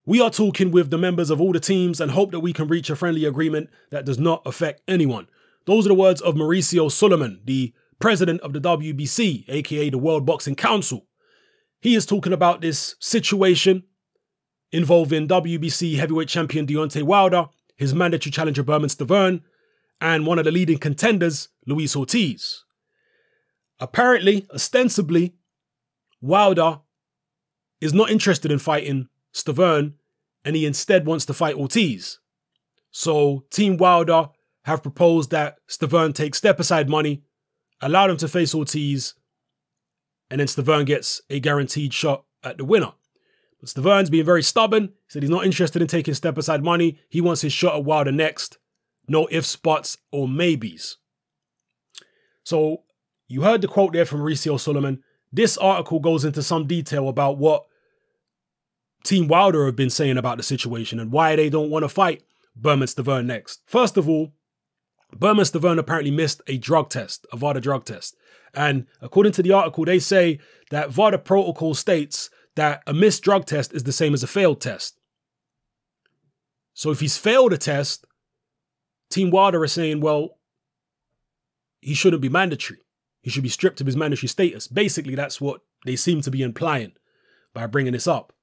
We are talking with the members of all the teams and hope that we can reach a friendly agreement that does not affect anyone. Those are the words of Mauricio Solomon, the president of the WBC, aka the World Boxing Council. He is talking about this situation involving WBC heavyweight champion Deontay Wilder, his mandatory challenger Bermane Stiverne, and one of the leading contenders, Luis Ortiz. Apparently, ostensibly, Wilder is not interested in fighting Stiverne, and he instead wants to fight Ortiz. So Team Wilder have proposed that Stiverne take step-aside money, allow him to face Ortiz, and then Stiverne gets a guaranteed shot at the winner. But Stiverne's being very stubborn. He said he's not interested in taking step-aside money. He wants his shot at Wilder next. No ifs, buts, or maybes. So you heard the quote there from Mauricio Solomon. This article goes into some detail about what Team Wilder have been saying about the situation and why they don't want to fight Bermane Stiverne next. First of all, Bermane Stiverne apparently missed a drug test, a VADA drug test. And according to the article, they say that VADA protocol states that a missed drug test is the same as a failed test. So if he's failed a test, Team Wilder is saying, well, he shouldn't be mandatory. He should be stripped of his mandatory status. Basically, that's what they seem to be implying by bringing this up.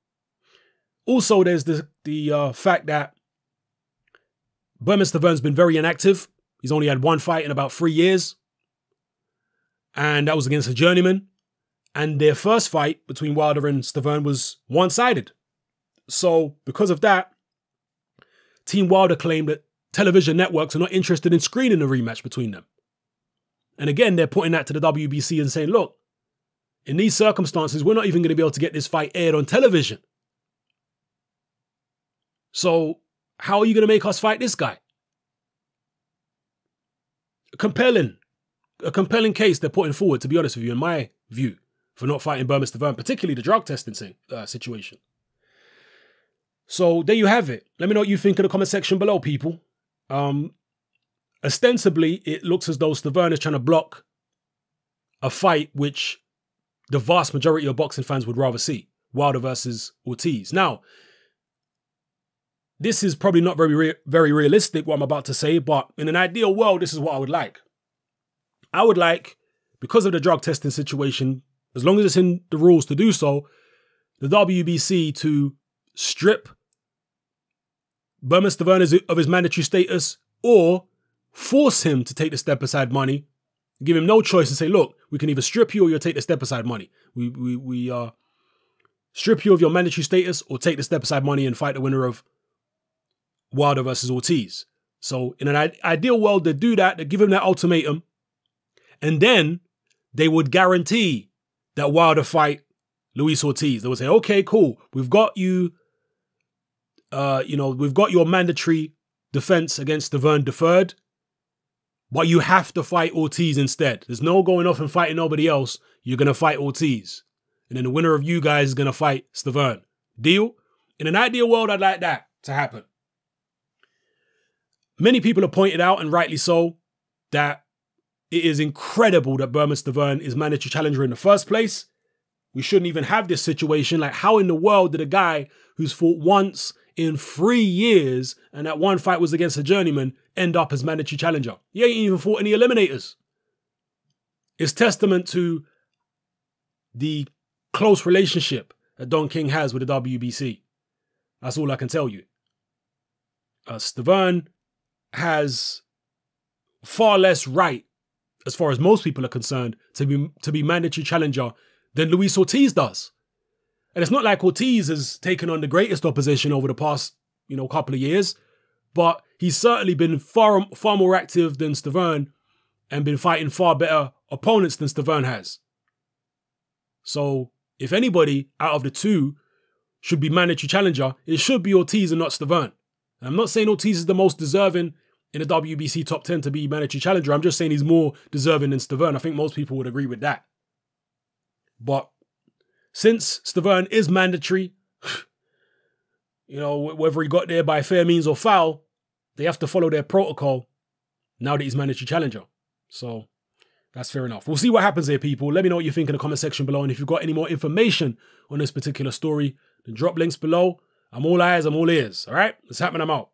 Also, there's the fact that Bermane Stiverne's been very inactive. He's only had one fight in about 3 years. And that was against a journeyman. And their first fight between Wilder and Stiverne was one-sided. So because of that, Team Wilder claimed that television networks are not interested in screening a rematch between them. And again, they're putting that to the WBC and saying, look, in these circumstances, we're not even going to be able to get this fight aired on television. So how are you going to make us fight this guy? A compelling case they're putting forward, to be honest with you, in my view, for not fighting Bermane Stiverne, particularly the drug testing situation. So there you have it. Let me know what you think in the comment section below, people. Ostensibly, it looks as though Stiverne is trying to block a fight which the vast majority of boxing fans would rather see. Wilder versus Ortiz. Now, this is probably not very realistic, what I'm about to say, but in an ideal world, this is what I would like. I would like, because of the drug testing situation, as long as it's in the rules to do so, the WBC to strip Bermane Stiverne of his mandatory status or force him to take the step-aside money, give him no choice and say, look, we can either strip you or you'll take the step-aside money. We strip you of your mandatory status or take the step-aside money and fight the winner of Wilder versus Ortiz. So in an ideal world, they do that, they give him that ultimatum, and then they would guarantee that Wilder fight Luis Ortiz. They would say, okay, cool, we've got you, we've got your mandatory defense against Stiverne deferred, but you have to fight Ortiz instead. There's no going off and fighting nobody else. You're going to fight Ortiz. And then the winner of you guys is going to fight Stiverne. Deal? In an ideal world, I'd like that to happen. Many people have pointed out, and rightly so, that it is incredible that Bermane Stiverne is mandatory challenger in the first place. We shouldn't even have this situation. Like, how in the world did a guy who's fought once in 3 years, and that one fight was against a journeyman, end up as mandatory challenger? He ain't even fought any eliminators. It's testament to the close relationship that Don King has with the WBC. That's all I can tell you. Stiverne has far less right, as far as most people are concerned, to be mandatory challenger than Luis Ortiz does. And it's not like Ortiz has taken on the greatest opposition over the past, couple of years, but he's certainly been far more active than Stiverne and been fighting far better opponents than Stiverne has. So if anybody out of the two should be mandatory challenger, it should be Ortiz and not Stiverne. And I'm not saying Ortiz is the most deserving in the WBC top 10 to be mandatory challenger. I'm just saying he's more deserving than Stiverne. I think most people would agree with that. But since Stiverne is mandatory, whether he got there by fair means or foul, they have to follow their protocol now that he's mandatory challenger. So that's fair enough. We'll see what happens here, people. Let me know what you think in the comment section below. And if you've got any more information on this particular story, then drop links below. I'm all eyes, I'm all ears. All right? It's happening, I'm out.